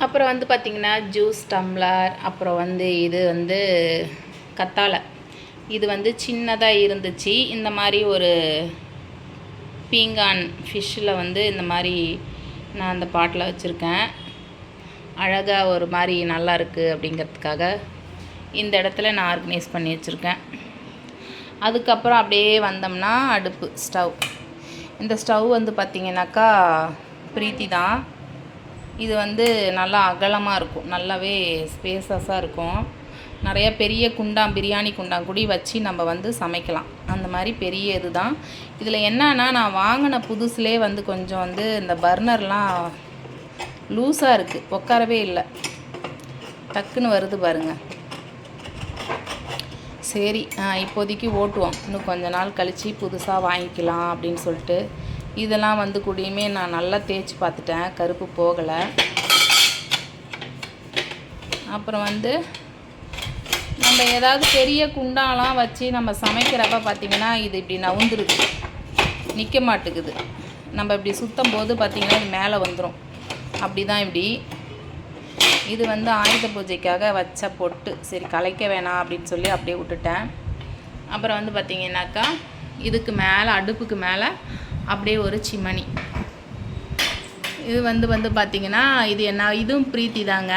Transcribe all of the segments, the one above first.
அப்புறம் வந்து பார்த்திங்கன்னா ஜூஸ் டம்ளர், அப்புறம் வந்து இது வந்து கத்தாழை. இது வந்து சின்னதாக இருந்துச்சு. இந்த மாதிரி ஒரு பீங்கான் ஃபிஷ்ஷில் வந்து இந்த மாதிரி நான் அந்த பாட்டில் வச்சுருக்கேன். அழகாக ஒரு மாதிரி நல்லா இருக்குது அப்படிங்கிறதுக்காக இந்த இடத்துல நான் ஆர்கனைஸ் பண்ணி வச்சுருக்கேன். அதுக்கப்புறம் அப்படியே வந்தோம்னா அடுப்பு ஸ்டவ். இந்த ஸ்டவ் வந்து பார்த்திங்கனாக்கா பிரீத்தி தான். இது வந்து நல்லா அகலமாக இருக்கும், நல்லாவே ஸ்பேசஸாக இருக்கும். நிறைய பெரிய குண்டான், பிரியாணி குண்டான் கூடி வச்சு நம்ம வந்து சமைக்கலாம். அந்த மாதிரி பெரிய இது தான். இதில் என்னன்னா, நான் வாங்கின புதுசுலேயே வந்து கொஞ்சம் வந்து இந்த பர்னர்லாம் லூஸாக இருக்குது, உட்காரவே இல்லை, டக்குன்னு வருது பாருங்கள். சரி இப்போதைக்கு ஓட்டுவோம், இன்னும் கொஞ்ச நாள் கழித்து புதுசாக வாங்கிக்கலாம் அப்படின்னு சொல்லிட்டு. இதெல்லாம் வந்து கூடியுமே நான் நல்லா தேய்ச்சி பார்த்துட்டேன், கருப்பு போகலை. அப்புறம் வந்து நம்ம ஏதாவது பெரிய குண்டாலாம் வச்சு நம்ம சமைக்கிறப்ப பார்த்திங்கன்னா இது இப்படி நவுந்துருது, நிற்க மாட்டேங்குது. நம்ம இப்படி சுத்தம் போது பார்த்திங்கன்னா இது மேலே வந்துடும். அப்படி தான் இப்படி. இது வந்து ஆயுத பூஜைக்காக வச்ச பொட்டு, சரி கலைக்க வேணாம் அப்படின்னு சொல்லி அப்படியே விட்டுட்டேன். அப்புறம் வந்து பார்த்திங்கனாக்கா இதுக்கு மேலே, அடுப்புக்கு மேலே அப்படியே ஒரு சிமனி. இது வந்து பார்த்திங்கன்னா இது என்ன, இதுவும் பிரீத்தி தாங்க.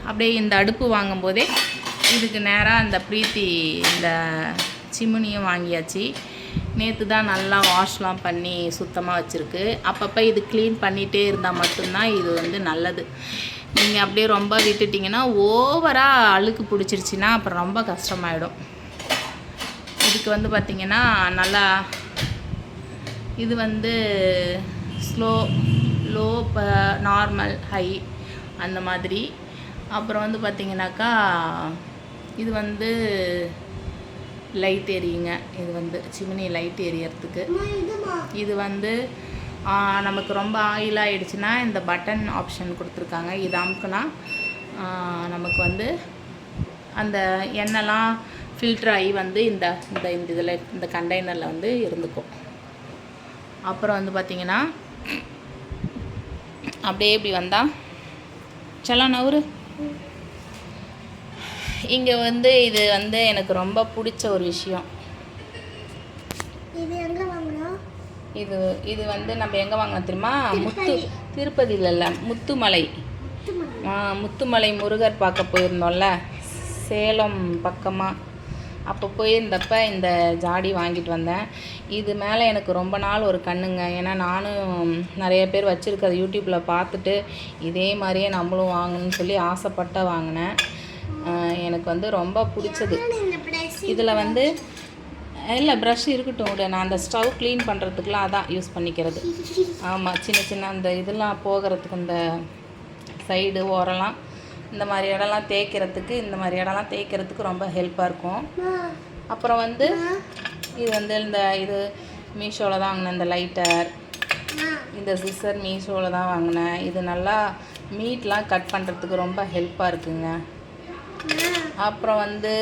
அப்படியே இந்த அடுப்பு வாங்கும்போதே இதுக்கு நேராக அந்த பிரீத்தி இந்த சிம்னியும் வாங்கியாச்சு. நேற்று தான் நல்லா வாஷ்லாம் பண்ணி சுத்தமாக வச்சுருக்கு. அப்பப்போ இது க்ளீன் பண்ணிகிட்டே இருந்தால் மட்டும்தான் இது வந்து நல்லது. நீங்கள் அப்படியே ரொம்ப விட்டுட்டிங்கன்னா ஓவராக அழுக்கு பிடிச்சிருச்சின்னா அப்புறம் ரொம்ப கஷ்டமாயிடும். இதுக்கு வந்து பார்த்திங்கன்னா நல்லா இது வந்து லோ, நார்மல், ஹை அந்த மாதிரி. அப்புறம் வந்து பார்த்திங்கனாக்கா இது வந்து லைட் எரியுங்க. இது வந்து சிம்னி லைட் எரியறதுக்கு. இது வந்து நமக்கு ரொம்ப ஆயில் ஆகிடுச்சுன்னா இந்த பட்டன் ஆப்ஷன் கொடுத்துருக்காங்க. இது அமுக்குனா நமக்கு வந்து அந்த எண்ணெய்லாம் ஃபில்டர் ஆகி வந்து இந்த இதில் இந்த கண்டெய்னரில் வந்து இருந்துக்கும். அப்புறம் வந்து பார்த்திங்கன்னா அப்படியே இப்படி வந்தால் செல்லாம் நவுறு. இங்கே வந்து இது வந்து எனக்கு ரொம்ப பிடிச்ச ஒரு விஷயம். இது வந்து நம்ம எங்கே வாங்கினோம் தெரியுமா? திருப்பதியில் இல்லை, முத்துமலை. முத்துமலை முருகர் பார்க்க போயிருந்தோம்ல, சேலம் பக்கமாக. அப்போ போயிருந்தப்போ இந்த ஜாடி வாங்கிட்டு வந்தேன். இது மேலே எனக்கு ரொம்ப நாள் ஒரு கண்ணுங்க. ஏன்னா நானும் நிறைய பேர் வச்சுருக்கிறத யூடியூப்பில் பார்த்துட்டு இதே மாதிரியே நம்மளும் வாங்கணும்னு சொல்லி ஆசைப்பட்ட வாங்கினேன். எனக்கு வந்து ரொம்ப பிடிச்சது. இதில் வந்து இல்லை ப்ரஷ் இருக்கட்டும் விட, நான் அந்த ஸ்டவ் க்ளீன் பண்ணுறதுக்குலாம் அதான் யூஸ் பண்ணிக்கிறது. ஆமாம், சின்ன அந்த இதெல்லாம் போகிறதுக்கு இந்த சைடு ஓரலாம் இந்த மாதிரி இடம்லாம் தேய்க்கிறதுக்கு, இந்த மாதிரி இடம்லாம் தேய்க்கிறதுக்கு ரொம்ப ஹெல்ப்பாக இருக்கும். அப்புறம் வந்து இது வந்து இது மீஷோவில் தான் வாங்கினேன். இந்த லைட்டர், இந்த சிசர் மீஷோவில் தான் வாங்கினேன். இது நல்லா மீட்லாம் கட் பண்ணுறதுக்கு ரொம்ப ஹெல்ப்பாக இருக்குங்க. அப்புறம் வந்து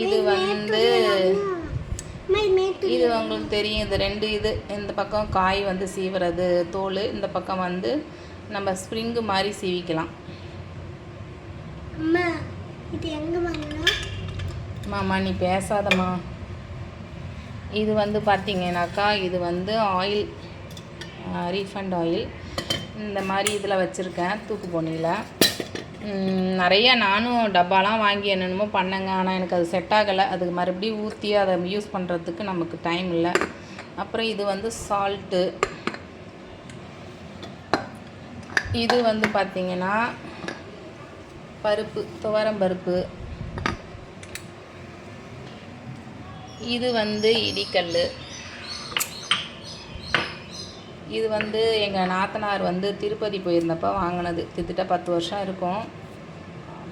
இது வந்து இது உங்களுக்கு தெரியும், இது 2 இது. இந்த பக்கம் காய் வந்து சீவுறது தோல், இந்த பக்கம் வந்து நம்ம ஸ்ப்ரிங்கு மாதிரி சீவிக்கலாம். மாமா நீ பேசாதம்மா. இது வந்து பார்த்திங்கனாக்கா இது வந்து ஆயில், ரீஃபண்ட் ஆயில். இந்த மாதிரி இதில் வச்சுருக்கேன் தூக்கு போனியில். நிறைய நானும் டப்பாலாம் வாங்கி என்னென்னமோ பண்ணேங்க. ஆனால் எனக்கு அது செட் ஆகலை. அதுக்கு மறுபடியும் ஊற்றி அதை யூஸ் பண்ணுறதுக்கு நமக்கு டைம் இல்லை. அப்புறம் இது வந்து சால்ட்டு. இது வந்து பார்த்திங்கன்னா பருப்பு, துவரம் பருப்பு. இது வந்து இடிக்கல். இது வந்து எங்கள் நாத்தனார் வந்து திருப்பதி போயிருந்தப்போ வாங்கினது. கிட்டத்தட்ட 10 வருஷம் இருக்கும்,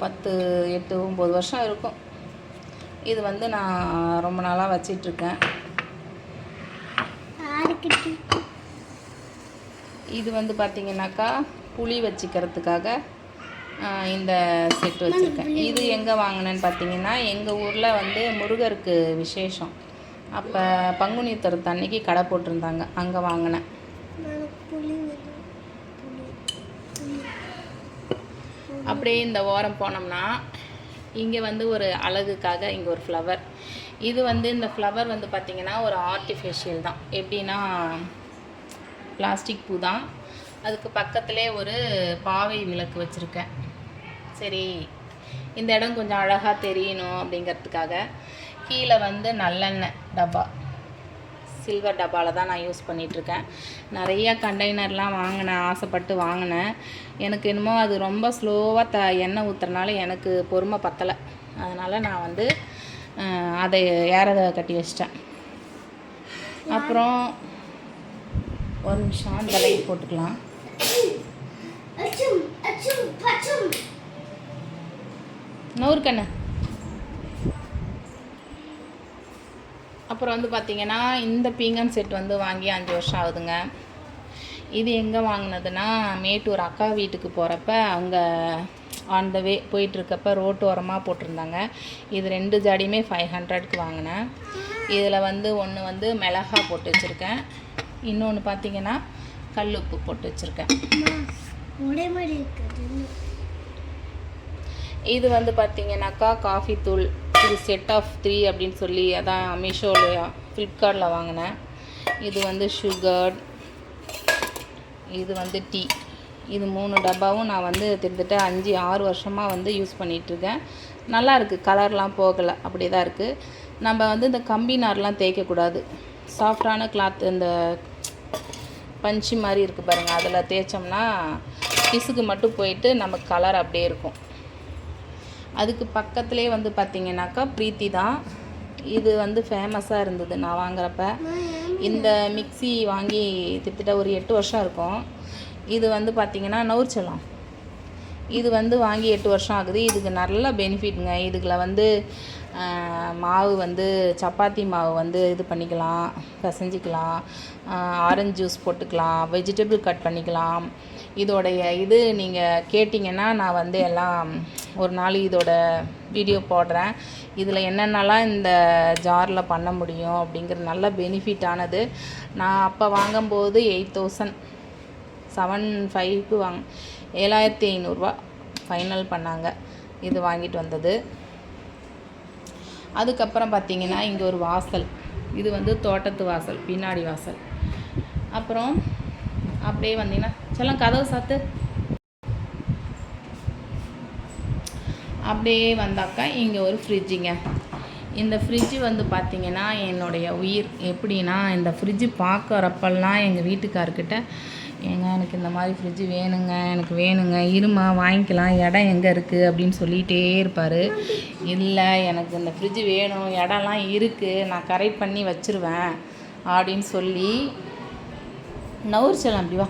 10, 8, 9 வருஷம் இருக்கும். இது வந்து நான் ரொம்ப நாளாக வச்சிட்ருக்கேன். இது வந்து பார்த்திங்கனாக்கா புளி வச்சுக்கிறதுக்காக இந்த செட்டு வச்சுருக்கேன். இது எங்கே வாங்கினேன்னு பார்த்தீங்கன்னா, எங்கள் ஊரில் வந்து முருகருக்கு விசேஷம். அப்போ பங்குனி உத்திரத்து அன்னைக்கு கடை போட்டிருந்தாங்க, அங்கே வாங்கினேன். அப்படியே இந்த ஓரம் போனோம்னா இங்கே வந்து ஒரு அழகுக்காக இங்கே ஒரு ஃப்ளவர். இது வந்து இந்த ஃப்ளவர் வந்து பார்த்திங்கன்னா ஒரு ஆர்டிஃபிஷியல் தான். எப்படின்னா பிளாஸ்டிக் பூ தான். அதுக்கு பக்கத்திலே ஒரு பாவை விளக்கு வச்சுருக்கேன். சரி, இந்த இடம் கொஞ்சம் அழகாக தெரியணும் அப்படிங்கிறதுக்காக கீழே வந்து நல்லெண்ணெய் டப்பா, சில்வர் டப்பாவில் தான் நான் யூஸ் பண்ணிகிட்ருக்கேன். நிறைய கண்டெய்னர்லாம் வாங்கினேன், ஆசைப்பட்டு வாங்கினேன். எனக்கு என்னமோ அது ரொம்ப ஸ்லோவாக எண்ணெய் ஊற்றுறனால எனக்கு பொறுமை பத்தலை. அதனால் நான் வந்து அதை ஏறதை கட்டி வச்சிட்டேன். அப்புறம் ஒரு நிமிஷம் இந்த லைட் போட்டுக்கலாம். நூறு கண்ணு. அப்புறம் வந்து பார்த்திங்கன்னா இந்த பீங்கான் செட் வந்து வாங்கி 5 வருஷம் ஆகுதுங்க. இது எங்கே வாங்கினதுன்னா மேட்டூர் அக்கா வீட்டுக்கு போகிறப்ப அவங்க ஆன் த வே போயிட்டுருக்கப்ப ரோட்டு ஓரமாக போட்டிருந்தாங்க. இது 2 ஜாடியுமே 500க்கு வாங்கினேன். இதில் வந்து ஒன்று வந்து மிளகா போட்டு வச்சுருக்கேன், இன்னொன்று பார்த்திங்கன்னா கல் உப்பு போட்டு வச்சுருக்கேன். இது வந்து பார்த்திங்கனாக்கா காஃபி தூள். இது செட் ஆஃப் 3 அப்படின்னு சொல்லி அதான் மீஷோவில் ஃப்ளிப்கார்ட்டில் வாங்கினேன். இது வந்து சுகர், இது வந்து டீ. இது 3 டப்பாவும் நான் வந்து கிட்டத்தட்ட 5-6 வருஷமாக வந்து யூஸ் பண்ணிகிட்ருக்கேன். நல்லா இருக்குது, கலர்லாம் போகலை, அப்படி தான் இருக்குது. நம்ம வந்து இந்த கம்பி நார்லாம் தேய்க்கக்கூடாது. சாஃப்டான கிளாத், இந்த பஞ்சு மாதிரி இருக்குது பாருங்கள், அதில் தேய்ச்சோம்னா பிசுக்கு மட்டும் போயிட்டு நமக்கு கலர் அப்படியே இருக்கும். அதுக்கு பக்கத்துலேயே வந்து பார்த்திங்கனாக்கா ப்ரீத்தி தான். இது வந்து ஃபேமஸாக இருந்தது நான் வாங்குறப்ப. இந்த மிக்சி வாங்கி கிட்டத்தட்ட ஒரு 8 வருஷம் இருக்கும். இது வந்து பார்த்திங்கன்னா நவுர்ச்சலாம். இது வந்து வாங்கி 8 வருஷம் ஆகுது. இதுக்கு நல்ல பெனிஃபிட்டுங்க. இதுக்குள்ள வந்து மாவு வந்து சப்பாத்தி மாவு வந்து இது பண்ணிக்கலாம், பிசைஞ்சிக்கலாம், ஆரஞ்சு ஜூஸ் போட்டுக்கலாம், வெஜிடபிள் கட் பண்ணிக்கலாம். இதோடைய இது நீங்கள் கேட்டிங்கன்னா நான் வந்து எல்லாம் ஒரு நாள் இதோட வீடியோ போடுறேன். இதில் என்னென்னலாம் இந்த ஜாரில் பண்ண முடியும் அப்படிங்கிற நல்ல பெனிஃபிட்டானது. நான் அப்போ வாங்கும்போது 8,705க்கு 7,500 ஃபைனல் பண்ணாங்க இது வாங்கிட்டு வந்தது. அதுக்கப்புறம் பார்த்திங்கன்னா இங்கே ஒரு வாசல். இது வந்து தோட்டத்து வாசல், பின்னாடி வாசல். அப்புறம் அப்படியே வந்தீங்கன்னா செல்லம் கதவு சாத்து. அப்படியே வந்தாக்கா இங்கே ஒரு ஃப்ரிட்ஜுங்க. இந்த ஃப்ரிட்ஜு வந்து பார்த்திங்கன்னா என்னுடைய உயிர். எப்படின்னா இந்த ஃப்ரிட்ஜு பார்க்குறப்பெல்லாம் எங்கள் வீட்டுக்கார்கிட்ட எனக்கு இந்த மாதிரி ஃப்ரிட்ஜு வேணுங்க, எனக்கு வேணுங்க, இருமா வாங்கிக்கலாம், இடம் எங்கே இருக்குது அப்படின்னு சொல்லிகிட்டே இருப்பார். இல்லை எனக்கு இந்த ஃப்ரிட்ஜு வேணும், இடம்லாம் இருக்குது, நான் கரெக்ட் பண்ணி வச்சுருவேன் அப்படின்னு சொல்லி நவுர்ச்சலாம். அப்படி வா.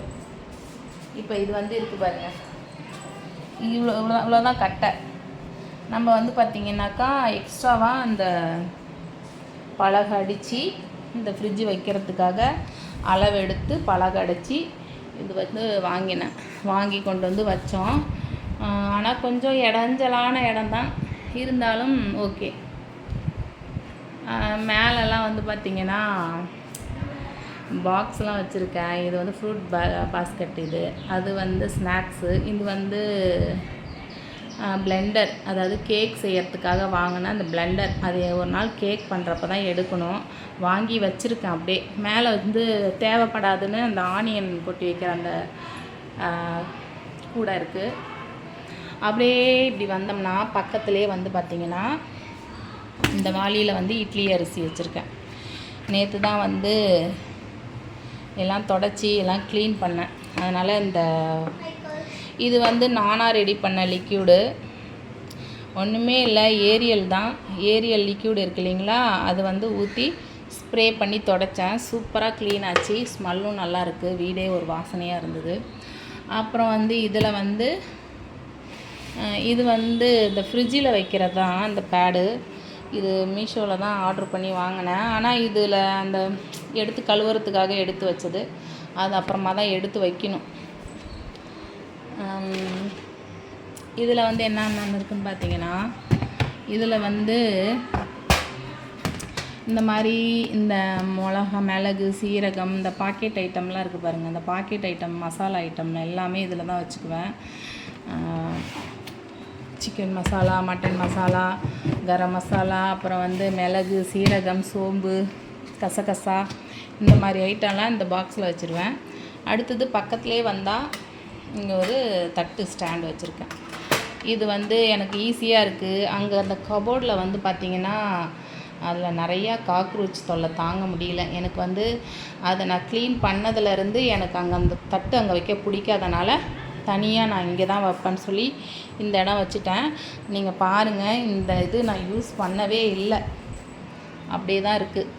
இப்போ இது வந்து இருக்குது பாருங்கள், இவ்வளோதான் கட்டை. நம்ம வந்து பார்த்திங்கனாக்கா எக்ஸ்ட்ராவாக அந்த பலகை அடித்து இந்த ஃப்ரிட்ஜு வைக்கிறதுக்காக அளவெடுத்து பலகை அடித்து இது வந்து வாங்கி கொண்டு வந்து வச்சோம். ஆனால் கொஞ்சம் இடைஞ்சலான இடம்தான், இருந்தாலும் ஓகே. மேலெல்லாம் வந்து பார்த்திங்கன்னா பாக்ஸ்லாம் வச்சுருக்கேன். இது வந்து ஃப்ரூட் பாஸ்கெட். இது அது வந்து ஸ்நாக்ஸு. இது வந்து பிளெண்டர், அதாவது கேக் செய்யறதுக்காக வாங்கின அந்த பிளெண்டர். அது ஒரு நாள் கேக் பண்ணுறப்ப தான் எடுக்கணும். வாங்கி வச்சுருக்கேன். அப்படியே மேலே வந்து தேவைப்படாதுன்னு அந்த ஆனியன் கொட்டி வைக்கிற அந்த கூடை இருக்குது. அப்படியே இப்படி வந்தோம்னா பக்கத்துலேயே வந்து பார்த்திங்கன்னா இந்த வாளியில் வந்து இட்லி அரிசி வச்சுருக்கேன். நேற்று தான் வந்து எல்லாம் தொடச்சி எல்லாம் க்ளீன் பண்ணேன். அதனால் இது வந்து நானாக ரெடி பண்ண லிக்யூடு, ஒன்றுமே இல்லை, ஏரியல் தான். ஏரியல் லிக்யூடு இருக்குது இல்லைங்களா, அது வந்து ஊற்றி ஸ்ப்ரே பண்ணி தொடச்சேன். சூப்பராக க்ளீன் ஆச்சு, ஸ்மெல்லும் நல்லா இருக்குது, வீடே ஒரு வாசனையாக இருந்தது. அப்புறம் வந்து இதில் வந்து இது வந்து இந்த ஃப்ரிட்ஜில் வைக்கிறது தான் அந்த பேடு. இது மீஷோவில் தான் ஆர்டர் பண்ணி வாங்கினேன். ஆனால் இதில் அந்த எடுத்து கழுவுறதுக்காக எடுத்து வச்சது, அது அப்புறமா தான் எடுத்து வைக்கணும். இதில் வந்து என்னென்ன இருக்குதுன்னு பார்த்தீங்கன்னா, இதில் வந்து இந்த மாதிரி இந்த மிளகா, மிளகு, சீரகம், இந்த பாக்கெட் ஐட்டம்லாம் இருக்குது பாருங்கள். இந்த பாக்கெட் ஐட்டம், மசாலா ஐட்டம் எல்லாமே இதில் தான் வச்சுக்குவேன். சிக்கன் மசாலா, மட்டன் மசாலா, கரம் மசாலா, அப்புறம் வந்து மிளகு, சீரகம், சோம்பு, கசகசா இந்த மாதிரி ஐட்டம்லாம் இந்த பாக்ஸில் வச்சுருவேன். அடுத்தது பக்கத்துலேயே வந்தால் இங்கே ஒரு தட்டு ஸ்டாண்டு வச்சுருக்கேன். இது வந்து எனக்கு ஈஸியாக இருக்குது. அங்கே அந்த கபோர்டில் வந்து பார்த்திங்கன்னா அதில் நிறையா காக்ரோச் தொல்லை தாங்க முடியல. எனக்கு வந்து அதை நான் க்ளீன் பண்ணதுலேருந்து எனக்கு அங்கே அந்த தட்டு அங்கே வைக்க பிடிக்காதனால தனியாக நான் இங்கே தான் வைப்பேன்னு சொல்லி இந்த இடம் வச்சுட்டேன். நீங்கள் பாருங்கள், இந்த இது நான் யூஸ் பண்ணவே இல்லை, அப்படியே தான் இருக்குது.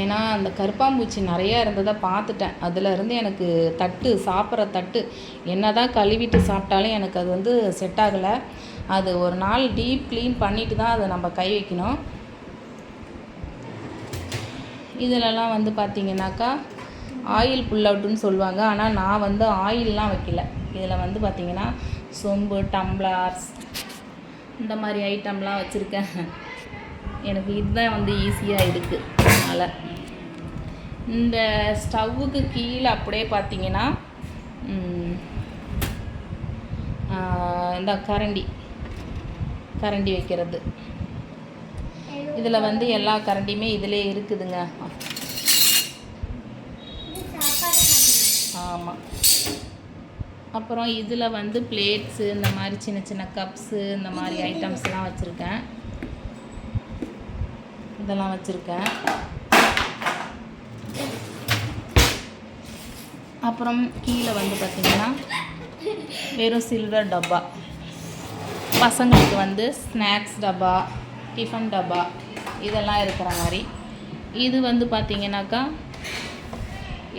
ஏன்னா அந்த கருப்பாம்பூச்சி நிறையா இருந்ததை பார்த்துட்டேன். அதிலேருந்து எனக்கு தட்டு, சாப்பிட்ற தட்டு என்ன தான் கழுவிட்டு சாப்பிட்டாலும் எனக்கு அது வந்து செட் ஆகலை. அது ஒரு நாள் டீப் க்ளீன் பண்ணிவிட்டு தான் அதை நம்ம கை வைக்கணும். இதிலலாம் வந்து பார்த்திங்கனாக்கா ஆயில் புல் அவுட்டுன்னு சொல்லுவாங்க. ஆனால் நான் வந்து ஆயிலெலாம் வைக்கல. இதில் வந்து பார்த்திங்கன்னா சொம்பு, டம்ளர்ஸ் இந்த மாதிரி ஐட்டம்லாம் வச்சுருக்கேன். எனக்கு இதுதான் வந்து ஈஸியாக இருக்குது. அதனால் இந்த ஸ்டவ்வுக்கு கீழே அப்படியே பார்த்திங்கன்னா இந்த கரண்டி வைக்கிறது. இதில் வந்து எல்லா கரண்டியுமே இதிலே இருக்குதுங்க. ஆமாம். அப்புறம் இதில் வந்து பிளேட்ஸு, இந்த மாதிரி சின்ன சின்ன கப்ஸு, இந்த மாதிரி ஐட்டம்ஸ்லாம் வச்சுருக்கேன். இதெல்லாம் வச்சுருக்கேன். அப்புறம் கீழே வந்து பார்த்திங்கன்னா வெறும் சில்வர் டப்பா, பசங்களுக்கு வந்து ஸ்நாக்ஸ் டப்பா, டிஃபன் டப்பா இதெல்லாம் இருக்கிற மாதிரி. இது வந்து பார்த்திங்கனாக்கா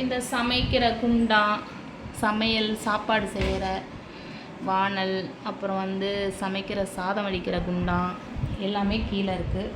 இந்த சமைக்கிற குண்டான், சமையல் சாப்பாடு செய்கிற வானல், அப்புறம் வந்து சமைக்கிற சாதம் வடிக்கிற குண்டான் எல்லாமே கீழே இருக்குது.